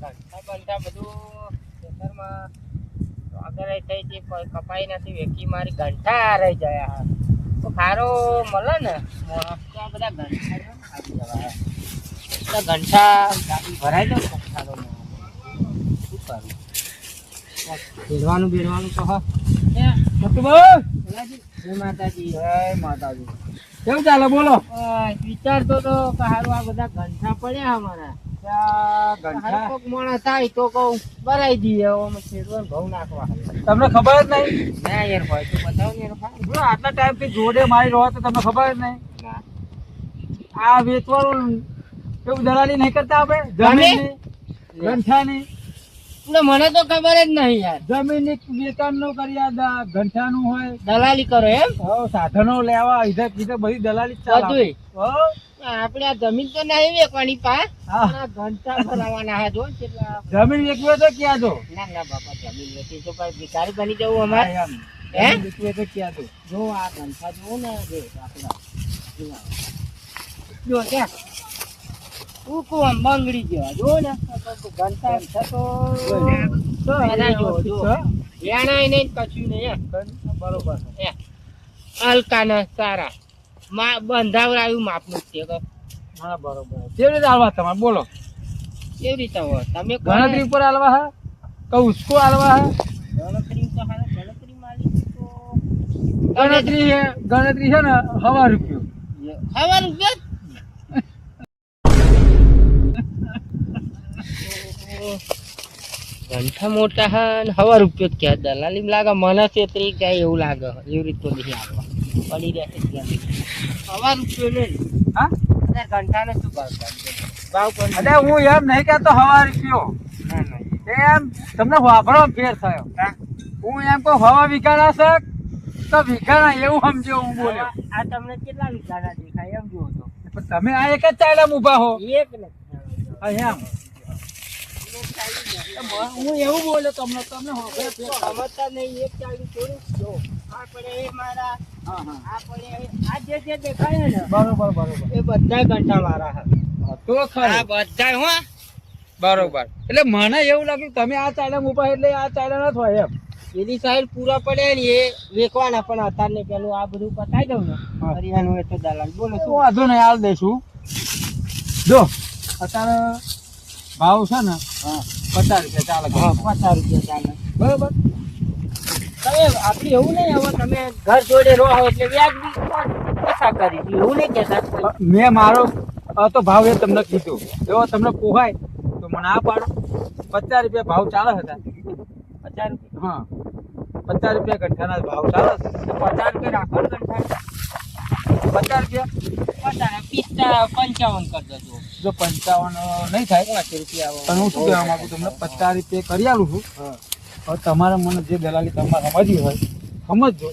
ઘંટા બંટા બધું ખેતરમાં આગળ થઈ છે, કોઈ કપાઈ નથી. વેકી મારી ઘંટા રહી જાય. હા તો ખારો મળે ને તો આ બધા ઘંટા આવી જવા. ઘંટા ભરાઈ દો ખારો શું કરું? બેડવાનું તો હા જય માતાજી. જય માતાજી. કેવું ચાલે બોલો? વિચારતો તો સારું આ બધા ઘંટા પડ્યા અમારા કોક માણસ થાય તો કહું ભરાઈ દઈએ. ઘઉં નાખવા તમને ખબર જ નહીં? ના યાર હોય તો બતાવો ને આટલા ટાઈમ થી જોડે મારી રહ્યો તો તમને ખબર જ નહીં? આ વેચવાનું એવું દલાલી નહીં કરતા આપણે જમીનની ગંઠાની? મને તો ખબર જ નહીં યાર. જમીનની વેચાણ નું કરી ગંઠાનું હોય દલાલી કરો એમ? સાધનો લેવા ઇધર કીધર બધી દલાલી ચાલે. આપડે આ જમીન તો નહીં વેચવાની પા ઘંટા ભરાવાના હે. જો કેટલા જમીન વેચવી તો ક્યાં દો? ના ના બાપા જમીન વેચી તો ભાઈ ભિખારી બની જવું અમારે. હે વેચવી તો ક્યાં દો? જો આ ઘંટા જોવો ને આપડા જો ક્યાં ઉકુમ બંગડી જેવા જો ને ઘંટા થતો વેણાય નહીં કશું નહીં. બરોબર હલકા ને સારા બંધાવડાયું માપનું જ છે. હા બરોબર. કેવી રીતે હાલવા તમારે બોલો? કેવી રીતે હોય તમે ગણતરી ઉપર હાલવા હા કે ઉસકો હાલવા હા? ગણતરી તો હાલ ગણતરી માલી તો ગણતરી છે ને 1,000 રૂપિયો. 1,000 રૂપિયા ઘંટા મોટા હા 1,000 રૂપિયા ક્યાં દલાલી લાગે? મને છેતરી જાય એવું લાગે. એવી રીતે નહીં આવવા પડી રહેશે. 1,000 રૂપિયો નહીં. હા ઘંટા ને શું ભાવ પડી? અરે હું એમ નહીં કહેતો 1,000 રૂપિયો. ના ના એમ તમને વાપરો ફેર થયો. હું એમ કહું હવા વિકાના છે તો વિકાના એવું સમજો હું બોલ્યો. આ તમને કેટલા વિકાના દેખાય એમ જોવો તો? પણ તમે આ એક જ ચાયલા ઉભા હો. એક ને એમ હું એવું બોલ્યો તમને સમજતા નહીં. એક ચાલુ થોડું જો આ પડે એ મારા આ પડે આ જે દેખાય ને બરોબર બરોબર એ બધા ઘંટા મારા હા. તો ખરા બધા હો બરોબર. એટલે મને એવું લાગ્યું તમે આ ચાયલા ઉભા એટલે આ ચાયલા ન હોય એમ. પેલી સાઈડ પૂરા પડે ને એ વેચવાના. પણ અત્યારે પેલું આ બધું પતાવી દઉં ને હરિયાનું એ તો દલાલ બોલો શું વાંધો નહીં હાલ દઈશું. જો અત્યારે ભાવ છે ને 50 રૂપિયા ચાલે. 50 રૂપિયા ચાલે બરોબર. તમે આપણે એવું નહીં હવે તમે ઘર જોડે રહો એટલે વ્યાજ બી ઓછા કરી દીધું એવું નહીં કહેતા. મેં મારો તો ભાવ એ તમને કીધું એવો તમને પોહાય તો મને આ પાડો. 50 રૂપિયા ભાવ ચાલે હતા. 50 રૂપિયા હા 50 રૂપિયા ઘંટાના ભાવ ચાલે છે. 50 રૂપિયા રાખો ને ઘંટા. 50 રૂપિયા 55 કરી દેજો. જો 55 નહીં થાય 5 રૂપિયા પણ હું શું કહેવા માંગુ તમને 50 રૂપિયા કરી આલું છું. હવે તમારે મને જે દલાલી તમારે સમજવી હોય સમજજો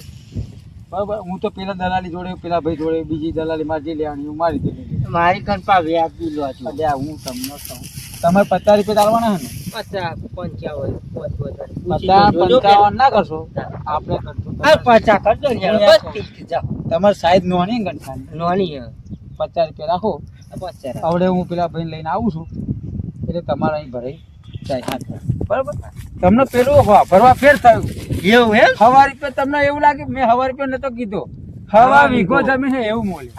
બરાબર. હું તો પેલા દલાલી જોડે પેલા ભાઈ જોડે બીજી દલાલી મારે જે લેવાની હું મારી દે. મારી કંપા વ્યાજ બી લો છો. એટલે હું તમને કહું તમે 50 રૂપિયા ચાલવાના હે ને? 50 55 55 ના કરશો આપણે કરશો. 50 કરજો ને બસ જાઓ. તમારી સાઈઝ નોની ગંઠાની નોની 50 રૂપિયા રાખો. 50 હવે હું પેલા ભાઈને લઈને આવું છું એટલે તમારે અહીં ભરાઈ જાય હાથ બરાબર. તમને પેલું ભરવા ફેર થયું એવું એમ? 1,000 રૂપિયા તમને એવું લાગે મેં 1,000 રૂપિયા નતો કીધો. 1,000 વીઘો જમીન છે એવું મોલી.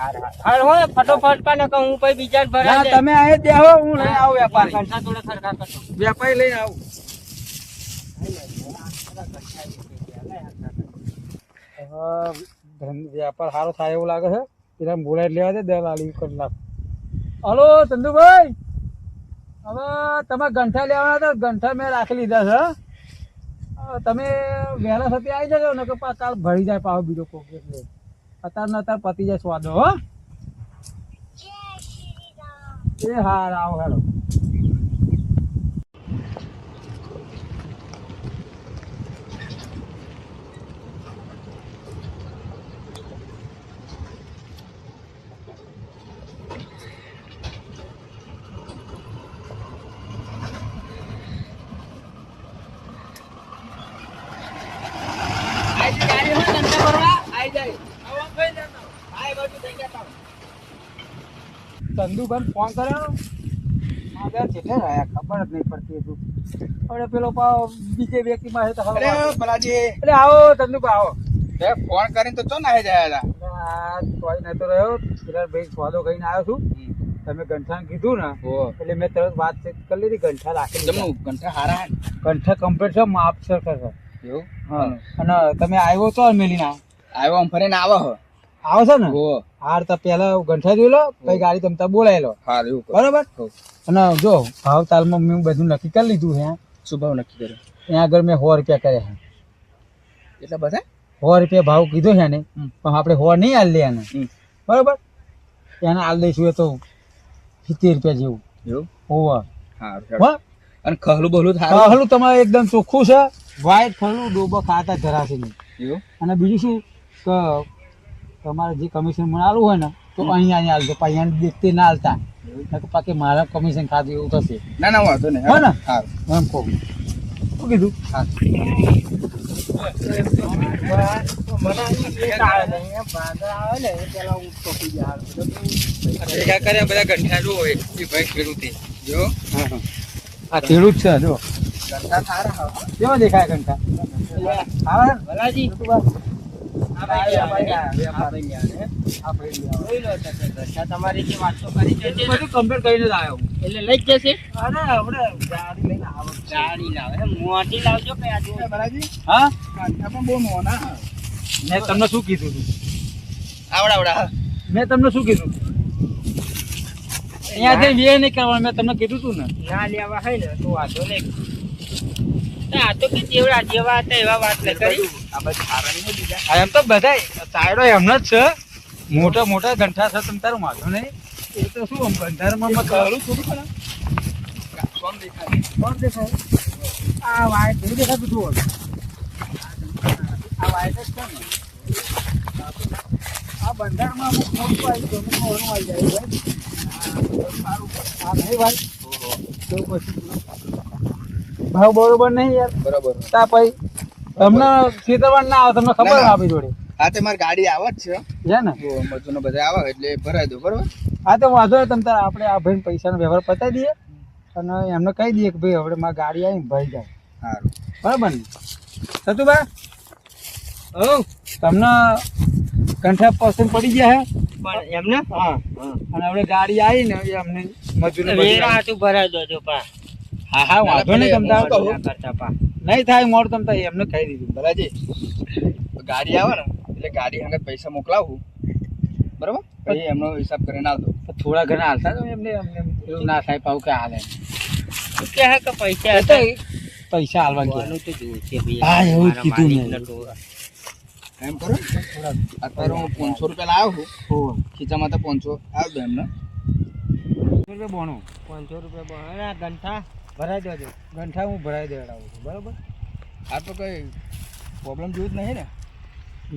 હાર હોય ફટોફટ કાને કહું હું પછી બીજા ભરા દે. તમે અહીં દેવો હું લઈને આવું વેપારી. ઘંટા થોડા ખરખા કરજો. વેપારી લઈને આવું. વેપાર સારો થાય એવું લાગે છે. એટલે બોલાઈ લેવા દે દલાલી કરી નાખ. હલો ચંદુભાઈ હવે તમે ગંઠા લેવાના હતા. ગંઠા મેં રાખી લીધા છે. તમે વહેલા થતી આવી જજો ને કે કાલ ભરી જાય પાવ બીજો કોક. એટલે અત્યારે પતી જાય સ્વાદો. હો એ હા આવો હેલો. ચંદુભાઈ ફોન કર્યો આગળ કેટલે રહ્યા ખબર જ નહીં પડતી હતું. હવે પેલો પાવ બીજે વ્યક્તિમાં છે તો હવે અરે ભલાજી એટલે આવો ચંદુભાઈ આવો. તે ફોન કરીને તો ચો નાહી જાય હતા. આ તોય નતો રહ્યો પેલા ભાઈ સ્વાદો ખાઈને આવ્યો છું. તમે ગંઠાને કીધું ને ઓ એટલે મેં તરત વાતચીત કરી લીધી. ગંઠા રાખી જમનું ઘંટા હારા ગંઠા કમ્પ્લીટ છે માપ છે એવું હા અને તમે આવ્યો તો મેલીના આવ્યો આમ ફરીને આવો હો આવો છો ને ઓ હાર તો પેલા ગંઠા જોઈ લો પછી ગાડી તમતા બોલાયેલો હાર એવું કરો. બરોબર હો. અને જો ભાવ તાલમાં મેં બધું નક્કી કરી લીધું છે શું ભાવ નક્કી કર્યો ત્યાં આગળ મેં 100 રૂપિયા કર્યા છે. એટલા બધા 100 રૂપિયા ભાવ કીધો છે ને પણ આપણે 100 નહીં હાલ લે એને બરોબર એને હાલ દઈશું એ તો 70 રૂપિયા જેવું એવું હોવા હા અને ખહલું બહલું થાય હલું તમારે એકદમ ચોખ્ખું છે વ્હાઈટ ખલું ડોબો ખાતા ધરાશે નહીં. એવું અને બીજું શું કે તમારે જે કમિશન મને આલવું હોય ને તો અહીંયા હાલજો અહીંયા દેખતે ના હાલતા પાકે મારા કમિશન ખાધું એવું થશે ના ના વાંધો નહીં હો ને હા એમ કહું શું કીધું હા ભેગા કર્યા બધા ગંઠા જો હોય એ ભાઈ ખેડૂતે જો આ ખેડૂત છે જો ગંઠા સારા કેવા દેખાય ઘંટા હા ભલાજી તમારી જે વાતો કરી છે તે બધું કમ્પ્લીટ કરીને જ આવ્યો એટલે લઈ જ જશે અરે આપણે ગાડી લઈને આવો ગાડી લાવે એમ મોટી લાવજો કે આ જો બરાજી હા ગંઠા પણ બહુ મોના મેં તમને શું કીધું હતું આવડા મેં તમને શું કીધું અહીંયા જઈને નહીં કરવાનું મેં તમને કીધું હતું ને ના લેવા હોય ને તો વાંધો નહીં આ તો કે જેવડા જેવા હતા એવા વાત નહીં કરી આ બધું સારા નહીં બીજા એમ તો બધા સાઈડો એમનો જ છે મોટા મોટા ગંઠા છે તમે તારું વાંધો નહીં એ તો શું આમ ગંઠારમાં ખહલું થોડું ખરા કોણ દેખાય કોણ દેખાય આ વાઈટ નહીં દેખાતું જુઓ આ વાઈટ જ છે ને આ બંધારમાં અમુક મોટું આવી ગયું અમુક નાનું આવી જાય ભાઈ આ નહીં ભાઈ તો પછી ભાવ બરોબર નહીં યાર બરાબર તા પછી તમને ખેતરવાડ ના આવે તમને ખબર આપી જોડે હા તે મારી ગાડી આવે જ છે છે ને મજૂરનો બધા આવે એટલે ભરાઈ દો બરોબર હા તો વાંધો નહીં તમે તારે આપણે આ ભાઈને પૈસાનો વ્યવહાર પતાવી દઈએ અને એમને કહી દઈએ કે ભાઈ હવે મારી ગાડી આવીને ભરી જાય સારું બરાબર ને સતુભાઈ ઓ તમને કંઠા પસંદ પડી ગયા હે પણ એમને હા અને હવે ગાડી આવી ને એ અમને મજૂરી વેરા હાટું ભરાઈ દો પા હા હા વાંધો નહીં તમે તારે કહું. કરતા પા નહીં થાય મોડું તમે તારે એમને કહી દીધું બરાજી ગાડી આવે ને એટલે ગાડી આગળ પૈસા મોકલાવું બરાબર પછી એમનો હિસાબ કરીને આલ દો તો થોડા ઘણા હાલતા તો એમને એમને એવું ના થાય પાછું કે હાલે કે હે કે પૈસા એ તો પૈસા હાલવા ગયા બોનું તો જોવું છે ભાઈ હા, એવું જ મારા કીધું માલિકને મેં. તો એમ કરો ને, અત્યારે હું 500 રૂપિયા લાવ્યો છું હોવે. ખીચામાં તો 500 આલ દો એમને બોણું 500 રૂપિયા બોના ગંઠા ભરાઈ દેજો ગંઠા હું ભરાઈ દેવડાવું છું બરાબર આ તો કઈ પ્રોબ્લેમ જેવું જ નહીં ને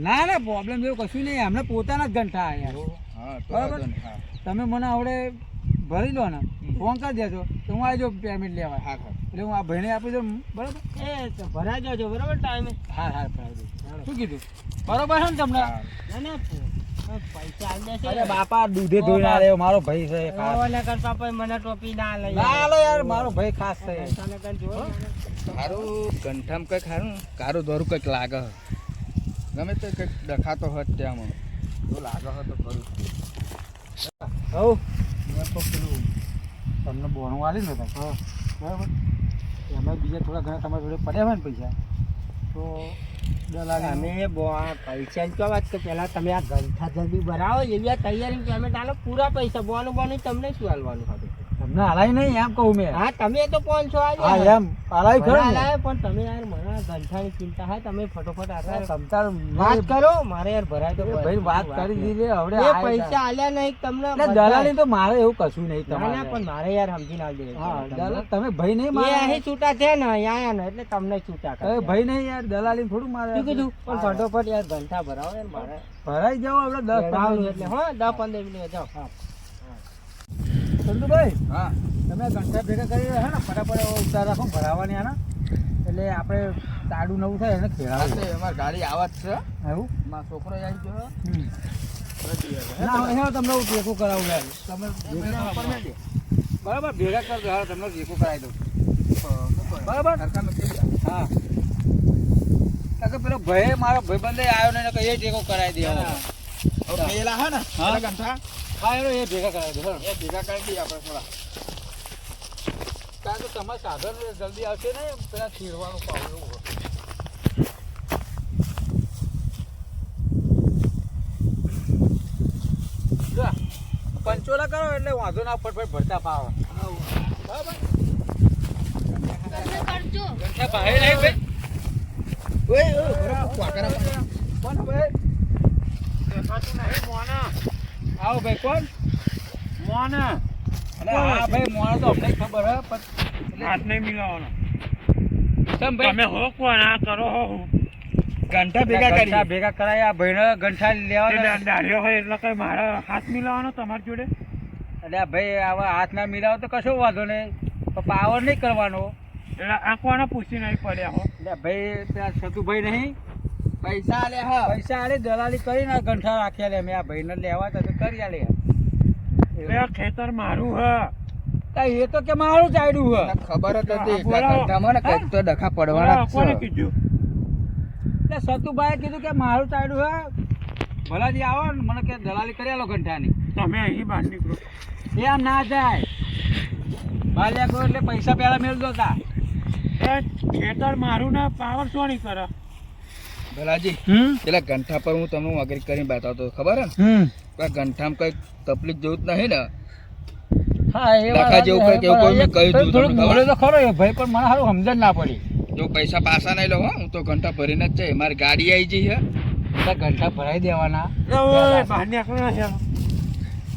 ના ના પ્રોબ્લેમ જેવું કશું નહીં અમને પોતાના જ ગંઠા અહીંયા હા તો બરાબર. વાંધો નહીં. હા તમે મને આવડે ભરી લો ને ફોન કરી દેજો તો હું આવી જાઉં પેમેન્ટ લેવા હા હા એટલે હું આ ભાઈને આપી દઉં બરાબર એ તો ભરાઈ દેજો બરાબર ટાઈમે હા હા ભરાઈ દઉં શું કીધું બરોબર છે ને તમને હા. ના ના પૈસા આવી જશે અરે બાપા દૂધે ધોઈને આ રહ્યો મારો ભાઈ છે ખાસ. ઓલા કરતા પછી મને ટોપી ના લઈ ના લો યાર મારો ભાઈ ખાસ છે તને કઈ જોયું સારું કંઠામાં કંઈક સારું કારું દોરું કંઈક લાગે છે. ગમે તે કંઈક દેખાતો હોત ત્યાં તો લાગે છે તો ખરું હવ મેં તો પેલું તમને બોણું આલી ને હા બરાબર એમાં બીજા થોડા ઘણા તમારા જોડે પડ્યા હોય ને પૈસા તો દલાલી અમે પૈસા ની વાત કે પેલા તમે આ ગંઠા જલ્દી ભરાવો એવી આ તૈયારી પેમેન્ટ આલો પૂરા પૈસા બોનું તમને શું હાલવાનું હતું તમને હલાય નહીં એમ કહું મેં હા તમે તો 500 હા આવ્યા એમ હલાય ખરું ને હલાય પણ તમે યાર મને ગંઠાની ચિંતા હોય તમે ફટોફટ આટલા તમતાર વાત કરો મારે યાર ભરાય તો ભાઈ વાત કરી દીધી હવે એ પૈસા આલ્યા નહીં તમને દલાલી તો મારે એવું કશું નહીં ના ના તમારે પણ મારે યાર સમજીને આલ હા દે દલાલ તમે ભાઈ નહીં એ મારે અહીં છૂટા છે ને અહીંયા આયા ને એટલે તમને છૂટા કરે ભાઈ નહીં યાર દલાલી થોડું મારે શું કીધું પણ ફટોફટ યાર ઘંટા ભરાવો યાર મારે ભરાઈ જાવ આપણે 10 એટલે હા 10-15 મિનિટ જાઓ હા ચંદુભાઈ હા તમે ઘંટા ભેગા કરી રહ્યા ને ફટાફટ ઉતાર રાખો ભરાવાની આના એટલે આપણે તાડું નવું થાય એને હા ખેડાવું તે અમારી ગાડી આવે જ છે એવું મારો છોકરો આવી ગયો હમ. ના હવે તમને હું ટેકો કરાવું યાર તમે ભેગા ઉપર મેં દે. બરાબર ભેગા કરી દો હાલ તમને ટેકો કરાવી દઉં બરાબર હા કારણ કે પેલો ભાઈ મારો ભાઈબંધ આવ્યો ને કે એ ટેકો કરાવી દે પેલા હે ને હા. ગંઠા હા એનો એ ભેગા કરાવી દો એ ભેગા કરી દઈએ આપણે થોડા. કારણ કે તમારે સાધન જલ્દી આવશે ને પેલા ચીરવાનું પાવ એવું હોય. જા, પંચોલા કરો એટલે વાંધો ના ફટફટ ભરતા પાવ બરાબર ગંઠા ભાઈ નહીં ભાઈ કોણ ભાઈ આવો ભાઈ કોણ મોના અરે હા ભાઈ મોના તો અમને ખબર હે પણ હાથ નહીં મિલાવવાનો કેમ ભાઈ તમે હો કોણ આ કરો હો ગંઠા ભેગા કરી ગંઠા ભેગા કરાયા ભાઈને ગંઠા લેવા દાઢીઓ હોય એટલે કઈ મારા હાથ મિલાવવાનો તમારી જોડે એટલે આ ભાઈ આવા હાથ ના મિલાવો તો કશો વાંધો નહીં પણ પાવર નહીં કરવાનો એટલે આ કોને પૂછી નહીં પડ્યા હો એટલે ભાઈ પેલા સતુભાઈ નહીં પૈસા આલે હા પૈસા આલે દલાલી કરીને ગંઠા રાખ્યા લે મેં આ ભાઈને લેવા હતા તો કરી આલે એટલે આ ખેતર મારું હ એ તો કે મારું ચાલ્યું હે ખબર જ હતી કે બોલાવો. ગંઠામાં ને કંઈક તો ડખા પડવાના જ કોને છે. કીધું એટલે સતુભાઈએ કીધું કે મારું ચાલ્યું હે ભલાજી આવો ને મને કે દલાલી કરી આલો ગંઠાની તમે અહીં બહાર નીકળો એ આમ ના જાય બાલ્યા કો એટલે પૈસા પહેલા મેળવતો હતા એ ખેતર મારું ને પાવર શું નહીં કરે ભલાજી પેલા ગંઠા પર હું તમને અગ્રી કરીને બતાવતો ખબર હે ને પેલા ગંઠામાં કઈ તકલીફ જેવું જ નહીં ને હા એ ડખા જેવું કંઈક એવું કોઈ મેં કહ્યું હતું થોડુંક તમને બોલે તો ખરો એ ભાઈ પણ મને સારું સમજણ ના પડી જો પૈસા પાછા નહીં લો હો હું તો ગંઠા ભરીને જ છે મારી ગાડી આવી જઈ છે એટલે ઘંટા ભરાઈ દેવાના બહાર નીકળો છે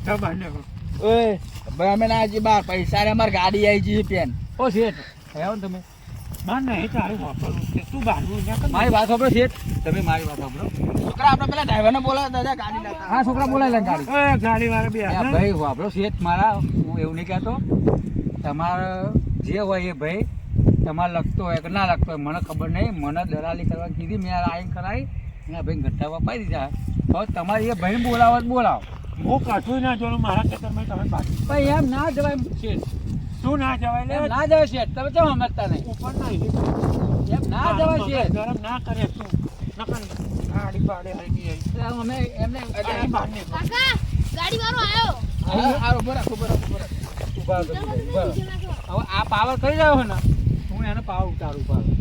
તો બહાર નીકળો ઓય ભાઈ અમે ના હજી બાર પૈસા રે અમારી ગાડી આવી જઈ છે પેન ઓ શેઠ આવો ને તમે બહાર નહીં તારું વાપરવું છે તું બહારનું નીકળ મારી વાત સાંભળો શેઠ તમે મારી વાત સાંભળો છોકરા આપણે પેલા ડ્રાઈવરને બોલાવો દાદા ગાડી લાવતા હા છોકરા બોલાય લે ગાડી એ ગાડી વાળા બે આ ભાઈ સાંભળો શેઠ મારા હું એવું નહીં કહેતો તમારે જે હોય એ ભાઈ તમારે લખતો હોય કે ના લખતો હોય મને ખબર નહીં મને દલાલી કરવા કીધી મેં આઈને કરાવી એના ભાઈ ઘટ્ટા વપાઈ દીધા હવે તમારે એ ભાઈને બોલાવો તો બોલાવો હું કશું ના જોયું મારા ખેતરમાં તમે બાકી ભાઈ એમ ના જવાય શેઠ શું ના જવાય એમ લે ના જવાય શેઠ તમે કેમ સમજતા નહીં ઉપર નહીં એમ ના જવાય શેઠ ગરમ ના કરે તું નકર ગાડી પાડે હઈ ગઈ અમે એમને અહીં બહાર નીકળો કાકા ગાડી વાળો આવ્યો હારો બરાબર બરાબર ઉભા રહો, ઉભા રહો. હવે આ પાવર કરી રહ્યો છે ને હું એનો પાવર ઉતારું ઉભા રહો.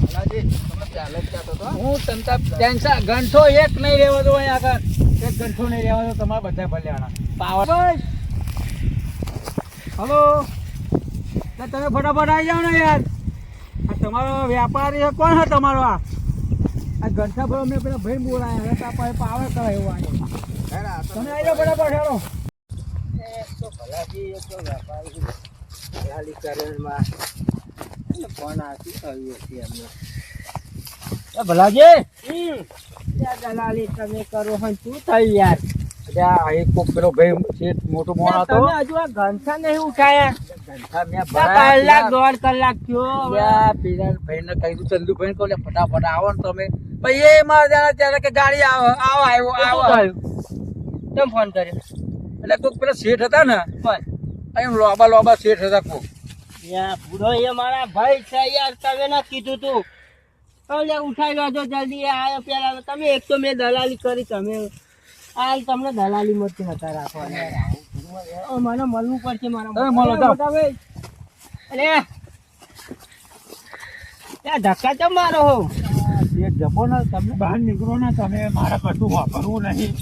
ભલાજી તમને પહેલા જ કહેતો હતો હું તમતા ટેન્શન ગંઠો એક નહીં રહેવા દો અહીંયા આગળ એક ગંઠો નહીં રહેવા દો તમારા બધા ભલ્યાણા પાવર હલો તમે ફટાફટ આવી જાઓ ને યાર આ તમારો વ્યાપારી છે કોણ છે તમારો આ ગંઠા પર મેં પેલા ભાઈ બોલાયા હતા પાવર કરાયો આજે તમે આવી જાઓ ફટાફટ હેડો તો ભલાજી એ તો વેપારી દલાલી કરેલમાં ફોન આવતી આવી હતી એમને ભલાજી દલાલી તમે કરો હન શું થયું યાર આ એક કોક પેલો ભાઈ શેઠ મોટો મોણો હતો તમે હજુ આ ઘંટા નહીં ઉઠાયા ગંઠા મેં કલાક દોઢ કલાક થયો પેલા ભાઈને કહી દઉં ચંદુભાઈ કહું ફટાફટ આવો ને તમે પછી એ મારે ત્યારે કે ગાડી આવો આવો આવ્યો આવો કેમ ફોન કર્યો એટલે કોક પેલા શેઠ હતા ને એમ લોબા શેઠ હતા કોક યા બુડો એ મારા ભાઈ છે યાર તમે ના કીધું તું હવે ઉઠાઈ લો જલ્દી આવ્યો પેલા તમે એક તો મેં દલાલી કરી તમે આ તમને દલાલી મત નતા રાખવા મને મળવું પડશે મારા તમે મળો જાઓ. મોટા ભાઈ અરે ત્યાં ધક્કા ચમ મારો હો શેઠ જપો ને તમને બહાર નીકળો ને તમે મારે કશું વાપરવું નહીં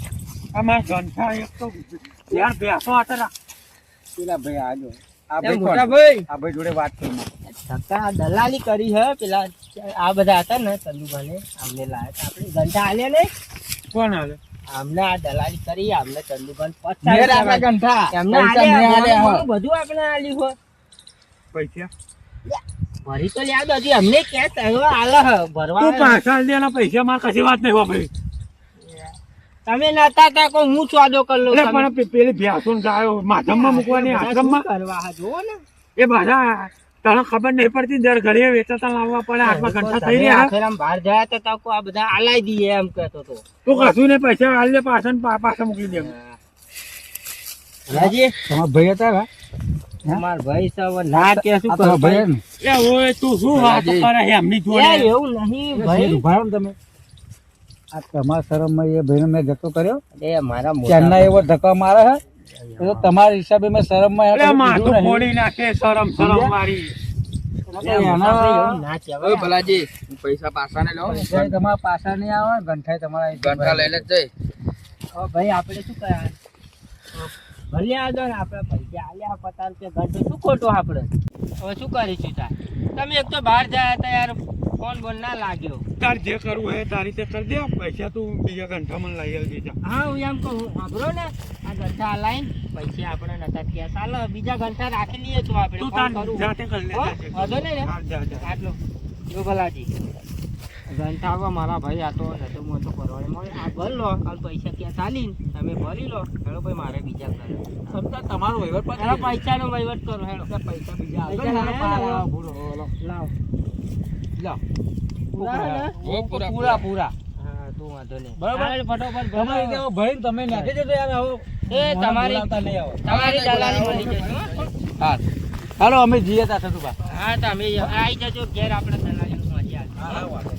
અમારા ઘંટા એક તો યાર બેસો હતા પેલા ભાઈ આજો આ એ ભાઈ મોટા કોણ? ભાઈ આ ભાઈ જોડે વાત કરી ધક્કા દલાલી કરી હે પેલા આ બધા હતા ને ચંદુભાઈ અમને લાયા હતા આપણે ઘંટા આલે ને કોણ આવે અમને આ દલાલી કરી અમને ચંદુભાઈ મેં રાખા ગંઠા એમને પૈસા મેં આલ્યા હો. બધું આપણે આલ્યું હોય પૈસા ભરી તો યાદ હતી અમને ક્યાં તહેવાર આલે હે ભરવા તું પાછા દેના પૈસા માં કશી વાત નહીં વાપરી તમે નતા તા કોઈ હું સ્વાદો કરી લઉં એટલે પણ પેલી ભેંસો ને ગાયો માધમમાં મૂકવાની આશ્રમમાં કરવા હા જોવો ને એ બધા તને ખબર નહીં પડતી દર ઘરે વેચાતા લાવવા પડે હાથમાં ઘંટા થઈ રહ્યા આખેરામ બહાર ગયા તો તાકો આ બધા આલાઈ દઈએ એમ કહેતો તો તું કશું ને પૈસા હાલ લે પાછા મોકલી દે રાજી તમારા ભાઈ હતા ને? અમાર ભાઈ સવ ના કે શું આ તમારા ભાઈ ને? એ ઓય તું શું વાત કરે છે એમની એ જોડે એવું નહીં પછી ભાઈ ઉભા રહો ને તમે. આ તમારા શરમમાં એ ભાઈને મેં જતો કર્યો એ મારા ત્યારના એવો ધક્કા મારે છે એ તો તમારા હિસાબે મેં શરમમાં એને એટલે કશું માથું કીધું નહીં. ફોડી નાખે શરમ વાળી ઓય ભલાજી હું પૈસા પાછા ને લઉં પૈસા તમારા પાછા નહીં આવે ગંઠાઈ તમારા ઘંટા લઈને જ જઈ હવે ભાઈ આપણે શું કર્યા ભલે આ દો ને આપણે પૈસા આલ્યા 50 રૂપિયા ઘંટો શું ખોટું આપણે હવે શું કરીશું તાર તમે એક તો બહાર જાય તો યાર ફોન બોન ના લાગ્યો તાર જે કરવું હોય તારી રીતે કરી દે પૈસા તું બીજા ઘંટામાં લઈ આવી દેજા હા હું એમ કહું સાંભળો ને આ ઘંટા લાઈન પૈસા આપણે નતા ત્યાં ચાલો બીજા ઘંટા રાખી લઈએ તો આપણે તું ફોન તાર કરું જાતે કરી લે હો? જાતે. વાંધો નહીં ને હા, જા, જા. આટલો જો ભલાજી ઘંટા આવવા મારા ભાઈ આ તો નતો મોટો પરવાડે મળે આ ભર લો આ પૈસા ક્યાં ચાલીને તમે ભરી લો હેડો ભાઈ મારે બીજા કરે તમારો વહીવટ પર હેડો પૈસાનો વહીવટ કરો હેડો પૈસા બીજા પૈસા આગળ લાવો, લાવો. લાવો. ભૂરો, લાવો. લાવ લાવો. પૂરા ને? ઓ પૂરા પૂરા પૂરા હા તું વાંધો નહીં બરાબર. હાલ ફટોફટ ભરો. તમારી રીતે ભાઈ તમે નાખી દેજો યાર હવે એ તમારી બોલાવતા નહીં આવો. તમારી દલાલી મળી જશે હો. હા હાલો અમે જઈએ તા સતુભા. હા તમે આવી જજો ઘેર આપણે દલાલી મળી હા હા વાંધો